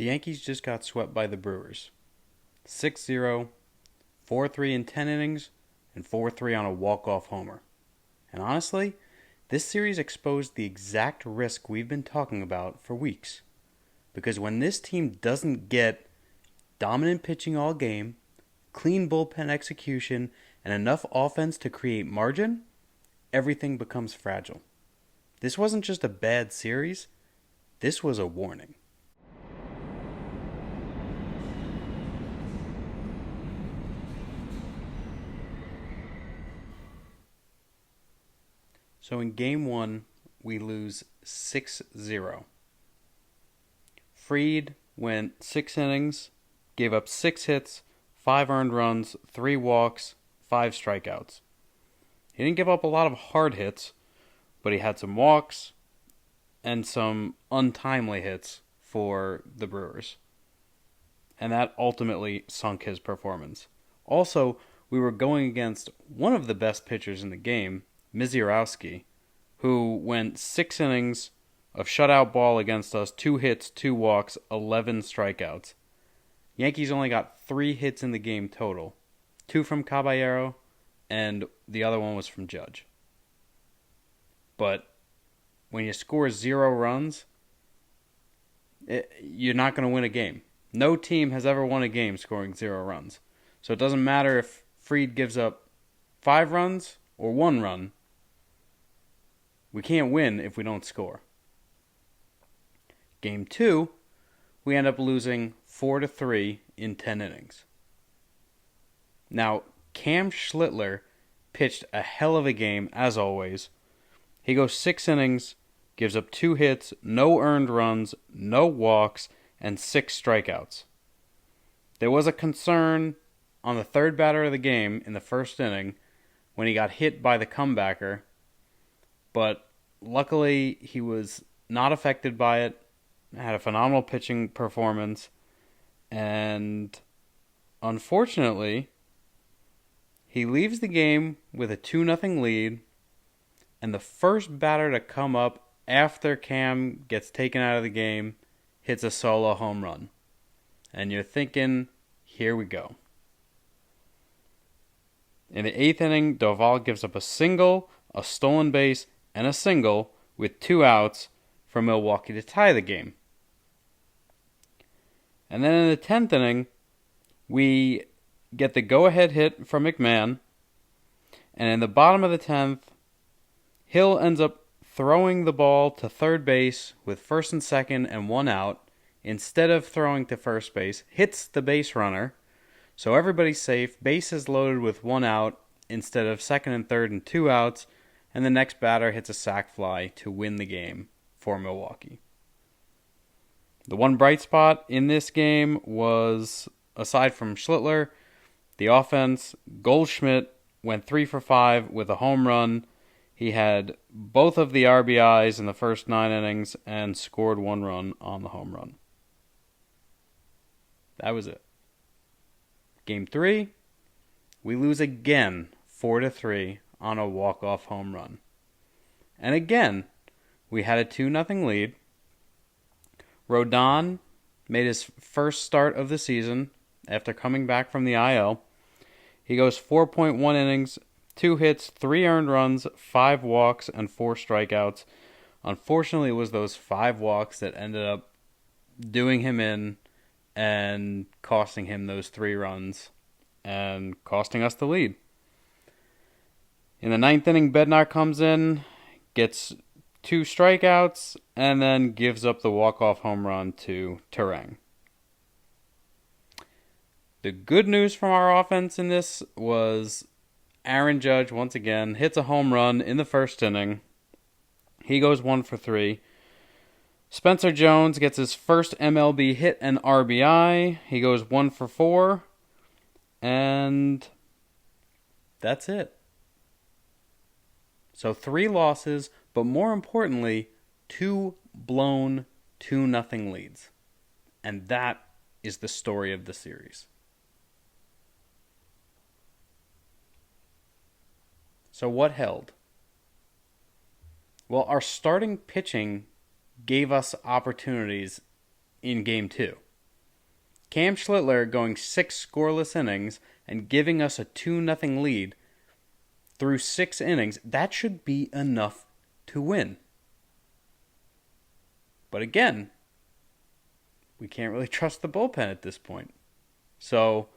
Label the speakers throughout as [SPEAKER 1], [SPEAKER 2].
[SPEAKER 1] The Yankees just got swept by the Brewers. 6-0, 4-3 in 10 innings, and 4-3 on a walk-off homer. And honestly, this series exposed the exact risk we've been talking about for weeks. Because when this team doesn't get dominant pitching all game, clean bullpen execution, and enough offense to create margin, everything becomes fragile. This wasn't just a bad series, this was a warning. So in Game 1, we lose 6-0. Fried went 6 innings, gave up 6 hits, 5 earned runs, 3 walks, 5 strikeouts. He didn't give up a lot of hard hits, but he had some walks and some untimely hits for the Brewers. And that ultimately sunk his performance. Also, we were going against one of the best pitchers in the game, Misiorowski, who went 6 innings of shutout ball against us, 2 hits, 2 walks, 11 strikeouts. Yankees only got 3 hits in the game total. 2 from Caballero, and the other one was from Judge. But when you score 0 runs, you're not going to win a game. No team has ever won a game scoring 0 runs. So it doesn't matter if Fried gives up 5 runs or 1 run. We can't win if we don't score. Game 2, we end up losing 4-3 in 10 innings. Now, Cam Schlittler pitched a hell of a game, as always. He goes 6 innings, gives up 2 hits, no earned runs, no walks, and 6 strikeouts. There was a concern on the third batter of the game in the first inning when he got hit by the comebacker, but luckily he was not affected by it, had a phenomenal pitching performance, and unfortunately, he leaves the game with a 2-0 lead, and the first batter to come up after Cam gets taken out of the game hits a solo home run. And you're thinking, here we go. In the 8th inning, Doval gives up a single, a stolen base, and a single with 2 outs for Milwaukee to tie the game. And then in the 10th inning, we get the go-ahead hit from McMahon. And in the bottom of the 10th, Hill ends up throwing the ball to third base with first and second and 1 out. Instead of throwing to first base, hits the base runner. So everybody's safe. Base is loaded with 1 out instead of second and third and 2 outs. And the next batter hits a sac fly to win the game for Milwaukee. The one bright spot in this game was, aside from Schlittler, the offense. Goldschmidt went 3 for 5 with a home run. He had both of the RBIs in the first 9 innings and scored 1 run on the home run. That was it. Game 3, we lose again 4-3 on a walk-off home run. And again, we had a 2-0 lead. Rodón made his first start of the season after coming back from the IL. He goes 4.1 innings, 2 hits, 3 earned runs, 5 walks, and 4 strikeouts. Unfortunately, it was those 5 walks that ended up doing him in and costing him those 3 runs and costing us the lead. In the 9th inning, Bednar comes in, gets 2 strikeouts, and then gives up the walk-off home run to Turang. The good news from our offense in this was Aaron Judge, once again, hits a home run in the first inning. He goes 1 for 3. Spencer Jones gets his first MLB hit and RBI. He goes 1 for 4. And that's it. So 3 losses, but more importantly, 2 blown 2-0 leads. And that is the story of the series. So what held? Well, our starting pitching gave us opportunities in Game 2. Cam Schlittler going 6 scoreless innings and giving us a 2-0 lead through 6 innings, that should be enough to win. But again, we can't really trust the bullpen at this point. So,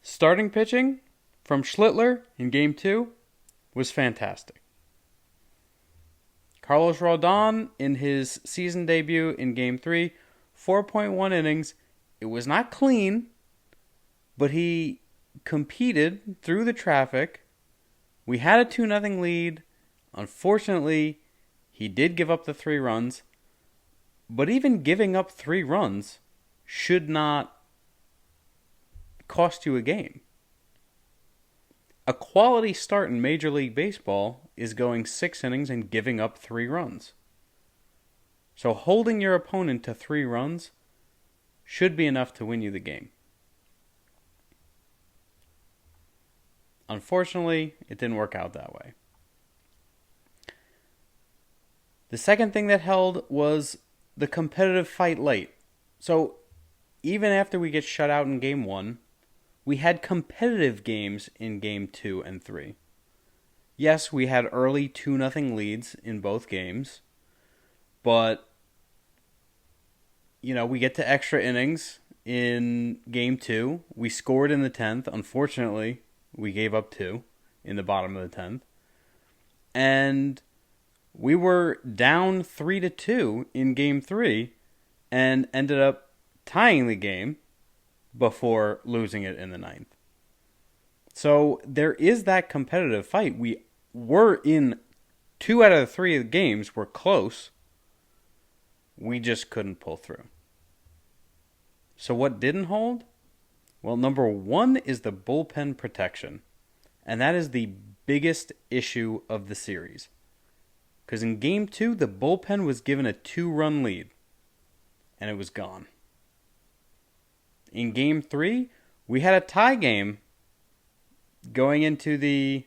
[SPEAKER 1] starting pitching from Schlittler in Game 2 was fantastic. Carlos Rodón in his season debut in Game 3, 4.1 innings. It was not clean, but he competed through the traffic. We had a 2-0 lead. Unfortunately, he did give up the 3 runs. But even giving up 3 runs should not cost you a game. A quality start in Major League Baseball is going 6 innings and giving up 3 runs. So holding your opponent to 3 runs should be enough to win you the game. Unfortunately, it didn't work out that way. The second thing that held was the competitive fight late. So even after we get shut out in Game 1, we had competitive games in Game 2 and 3. Yes, we had early 2-0 leads in both games, but, we get to extra innings in Game 2. We scored in the 10th. Unfortunately, we gave up 2 in the bottom of the 10th. And we were down 3-2 in Game 3 and ended up tying the game before losing it in the 9th. So there is that competitive fight. We were in 2 out of the 3 of the games were close. We just couldn't pull through. So what didn't hold? Well, number 1 is the bullpen protection. And that is the biggest issue of the series. Because in Game 2, the bullpen was given a 2-run lead. And it was gone. In Game 3, we had a tie game going into the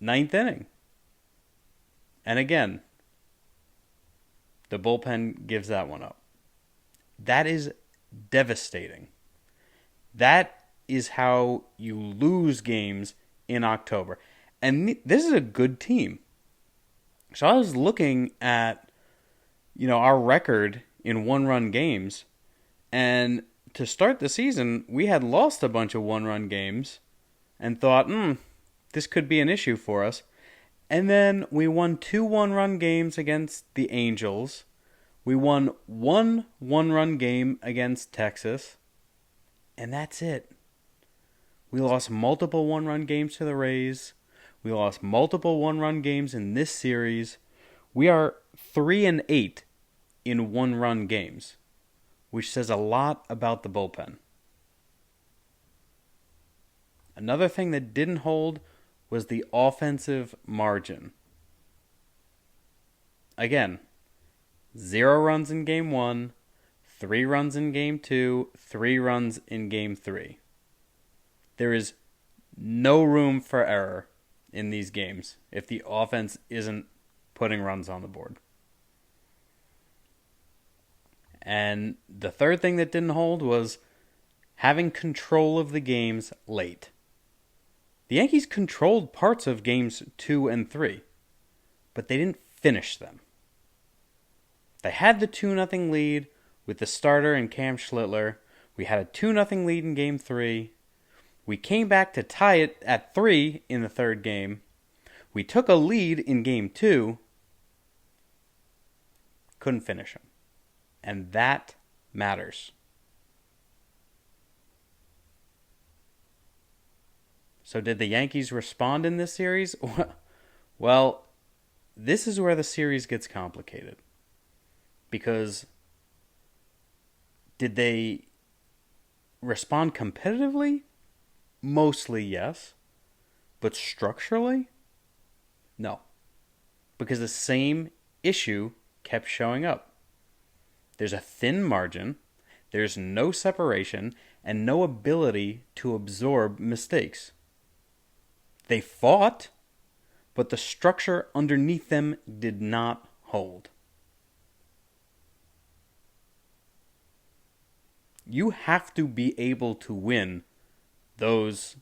[SPEAKER 1] 9th inning. And again, the bullpen gives that one up. That is devastating. That is how you lose games in October. And this is a good team. So I was looking at, our record in 1-run games. And to start the season, we had lost a bunch of 1-run games and thought, this could be an issue for us. And then we won 2 1-run games against the Angels. We won 1 1-run game against Texas. And that's it. We lost multiple 1-run games to the Rays. We lost multiple 1-run games in this series. We are 3-8 in 1-run games, which says a lot about the bullpen. Another thing that didn't hold was the offensive margin. Again, 0 runs in Game 1, 3 runs in Game 2, 3 runs in Game 3. There is no room for error in these games if the offense isn't putting runs on the board. And the third thing that didn't hold was having control of the games late. The Yankees controlled parts of Games 2 and 3, but they didn't finish them. They had the 2-0 lead with the starter and Cam Schlittler. We had a 2-0 lead in Game 3. We came back to tie it at 3 in the third game. We took a lead in Game 2. Couldn't finish them. And that matters. So did the Yankees respond in this series? Well, this is where the series gets complicated. Because did they respond competitively? Mostly yes. But structurally? No. Because the same issue kept showing up. There's a thin margin, there's no separation, and no ability to absorb mistakes. They fought, but the structure underneath them did not hold. you have to be able to win those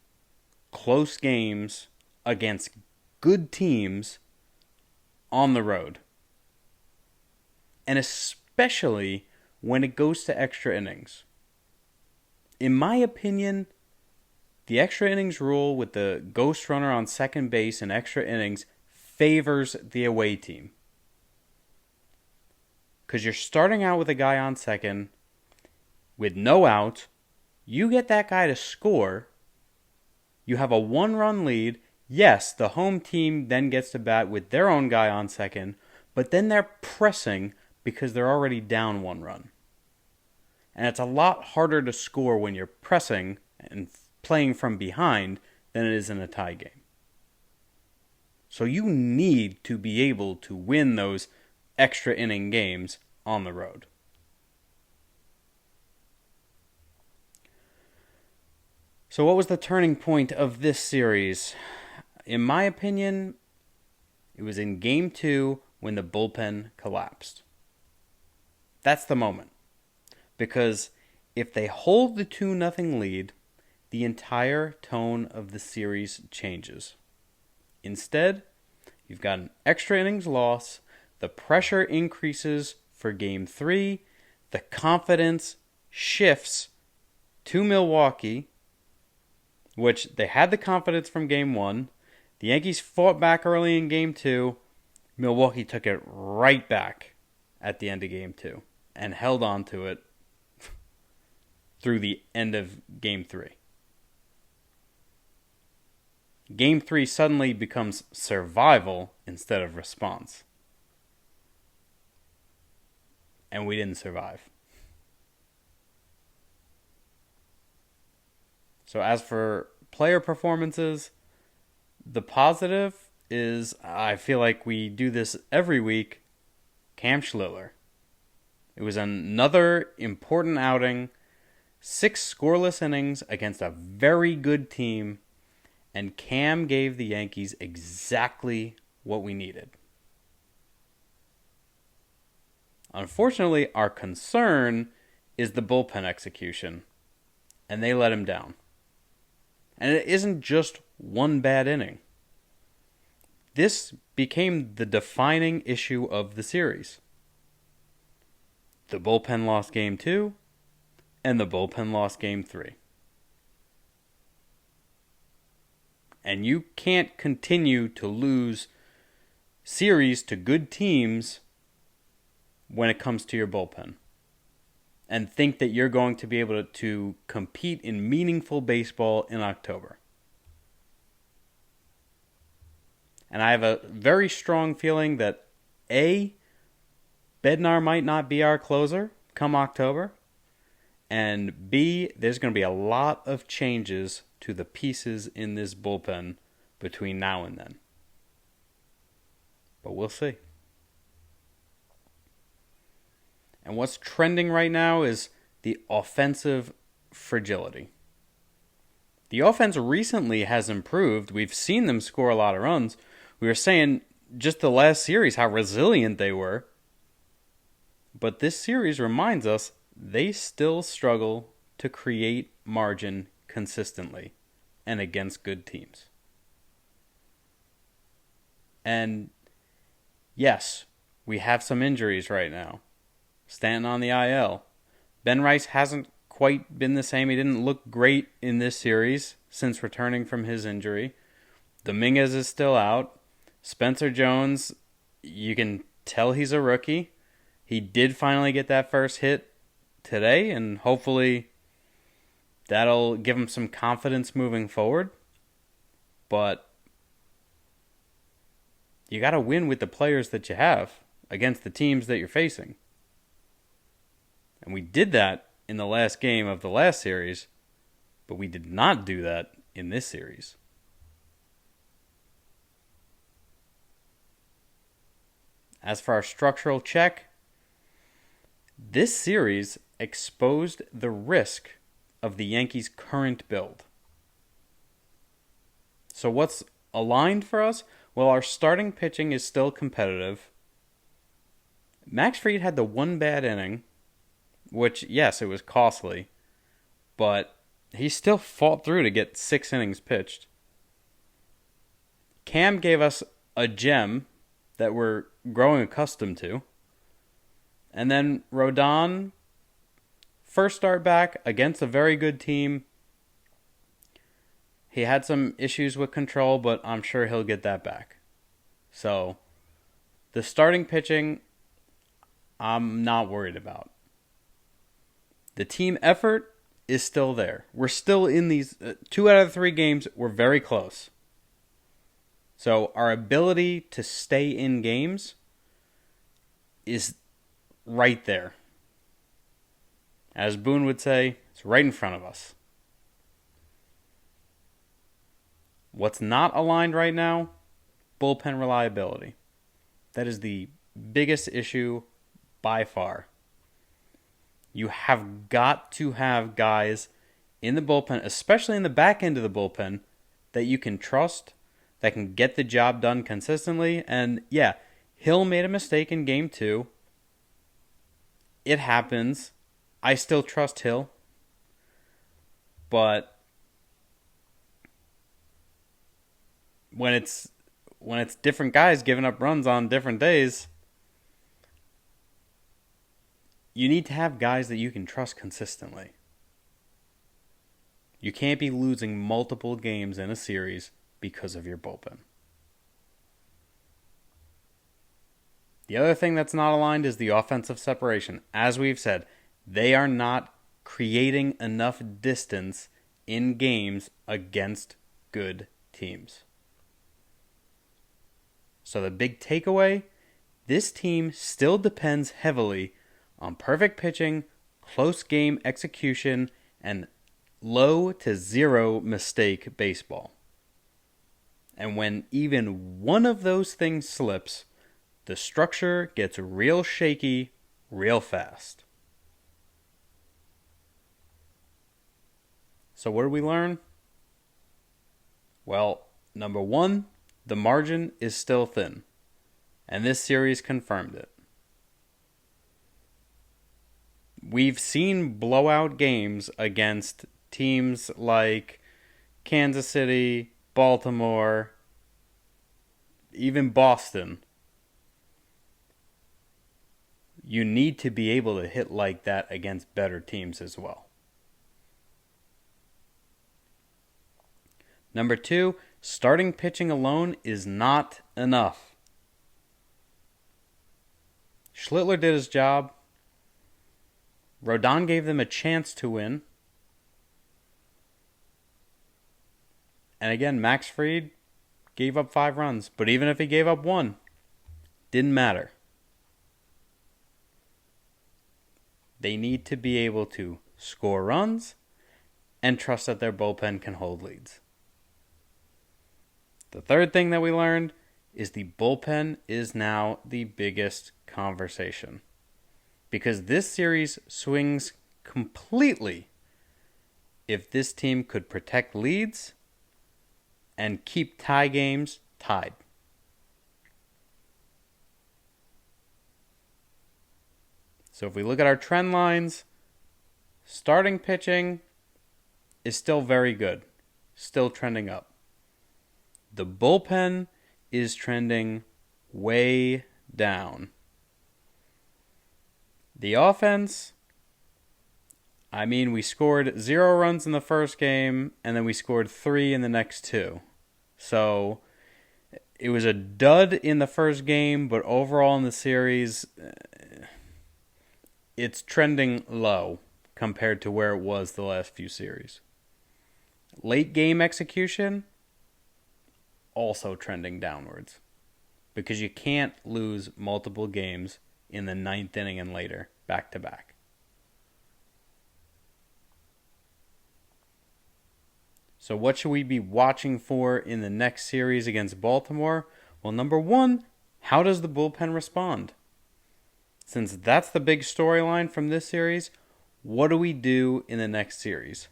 [SPEAKER 1] close games against good teams on the road. And especially when it goes to extra innings. In my opinion, the extra innings rule with the ghost runner on second base and extra innings favors the away team. Because you're starting out with a guy on second with no out. You get that guy to score. You have a 1-run lead. Yes, the home team then gets to bat with their own guy on second, but then they're pressing because they're already down 1 run. And it's a lot harder to score when you're pressing and playing from behind than it is in a tie game. So you need to be able to win those extra inning games on the road. So what was the turning point of this series? In my opinion, it was in Game 2 when the bullpen collapsed. That's the moment. Because if they hold the 2-0 lead, the entire tone of the series changes. Instead, you've got an extra innings loss, the pressure increases for Game 3, the confidence shifts to Milwaukee, which they had the confidence from Game 1. The Yankees fought back early in Game 2. Milwaukee took it right back at the end of Game 2 and held on to it through the end of Game 3. Game 3 suddenly becomes survival instead of response. And we didn't survive. So as for player performances, the positive is, I feel like we do this every week, Cam Schlittler. It was another important outing, 6 scoreless innings against a very good team, and Cam gave the Yankees exactly what we needed. Unfortunately, our concern is the bullpen execution, and they let him down. And it isn't just one bad inning. This became the defining issue of the series. The bullpen lost Game 2, and the bullpen lost Game 3. And you can't continue to lose series to good teams when it comes to your bullpen and think that you're going to be able to compete in meaningful baseball in October. And I have a very strong feeling that A, Bednar might not be our closer come October, and B, there's going to be a lot of changes to the pieces in this bullpen between now and then. But we'll see. And what's trending right now is the offensive fragility. The offense recently has improved. We've seen them score a lot of runs. We were saying just the last series how resilient they were. But this series reminds us they still struggle to create margin consistently and against good teams. And yes, we have some injuries right now. Stanton on the IL. Ben Rice hasn't quite been the same. He didn't look great in this series since returning from his injury. Dominguez is still out. Spencer Jones, you can tell he's a rookie. He did finally get that first hit today, and hopefully that'll give him some confidence moving forward. But you got to win with the players that you have against the teams that you're facing. And we did that in the last game of the last series, but we did not do that in this series. As for our structural check, this series exposed the risk of the Yankees' current build. So what's aligned for us? Well, our starting pitching is still competitive. Max Fried had the one bad inning, which, yes, it was costly. but he still fought through to get 6 innings pitched. Cam gave us a gem that we're growing accustomed to. And then Rodón, first start back against a very good team. He had some issues with control, but I'm sure he'll get that back. So, the starting pitching, I'm not worried about. The team effort is still there. We're still in these 2 out of 3 games. We're very close. So our ability to stay in games is right there. As Boone would say, it's right in front of us. What's not aligned right now? Bullpen reliability. That is the biggest issue by far. You have got to have guys in the bullpen, especially in the back end of the bullpen, that you can trust, that can get the job done consistently. And yeah, Hill made a mistake in game 2. It happens. I still trust Hill. But when it's different guys giving up runs on different days, you need to have guys that you can trust consistently. You can't be losing multiple games in a series because of your bullpen. The other thing that's not aligned is the offensive separation. As we've said, they are not creating enough distance in games against good teams. So the big takeaway, this team still depends heavily on perfect pitching, close game execution, and low to zero mistake baseball. And when even one of those things slips, the structure gets real shaky real fast. So what did we learn? Well, number 1, the margin is still thin. And this series confirmed it. We've seen blowout games against teams like Kansas City, Baltimore, even Boston. You need to be able to hit like that against better teams as well. Number 2, starting pitching alone is not enough. Schlittler did his job. Rodón gave them a chance to win. And again, Max Fried gave up 5 runs. But even if he gave up 1, didn't matter. They need to be able to score runs and trust that their bullpen can hold leads. The third thing that we learned is the bullpen is now the biggest conversation. Because this series swings completely if this team could protect leads and keep tie games tied. So if we look at our trend lines, starting pitching is still very good, still trending up. The bullpen is trending way down. The offense, I mean, we scored 0 runs in the first game, and then we scored 3 in the next 2. So it was a dud in the first game, but overall in the series, it's trending low compared to where it was the last few series. Late game execution, also trending downwards. Because you can't lose multiple games in the 9th inning and later, back to back. So what should we be watching for in the next series against Baltimore? Well, number 1, how does the bullpen respond? Since that's the big storyline from this series, what do we do in the next series?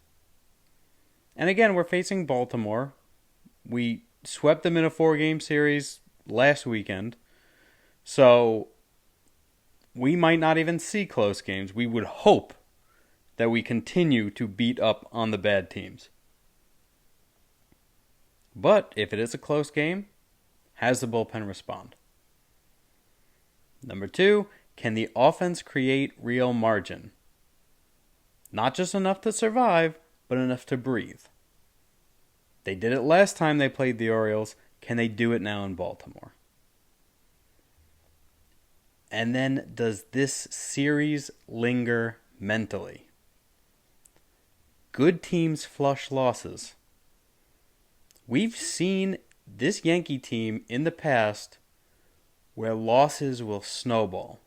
[SPEAKER 1] And again, we're facing Baltimore. We swept them in a 4-game series last weekend. So we might not even see close games. We would hope that we continue to beat up on the bad teams. But if it is a close game, has the bullpen respond? Number 2, can the offense create real margin? Not just enough to survive, but enough to breathe. They did it last time they played the Orioles. Can they do it now in Baltimore? And then, does this series linger mentally? Good teams flush losses. We've seen this Yankee team in the past where losses will snowball.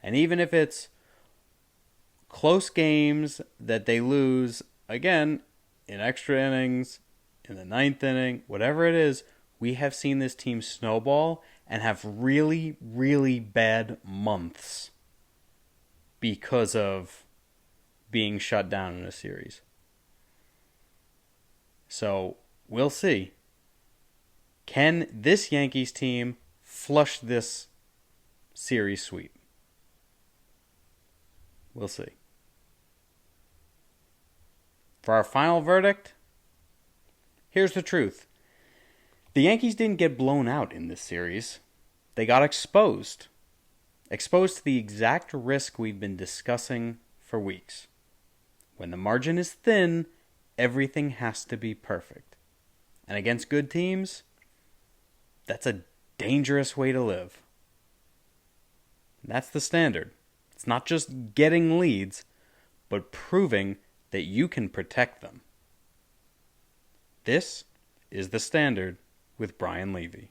[SPEAKER 1] And even if it's close games that they lose, again, in extra innings, in the 9th inning, whatever it is, we have seen this team snowball and have really, really bad months because of being shut down in a series. So, we'll see. Can this Yankees team flush this series sweep? We'll see. For our final verdict, here's the truth. The Yankees didn't get blown out in this series. They got exposed. Exposed to the exact risk we've been discussing for weeks. When the margin is thin, everything has to be perfect. And against good teams, that's a dangerous way to live. That's the standard. It's not just getting leads, but proving that you can protect them. This is the standard with Brian Leavy.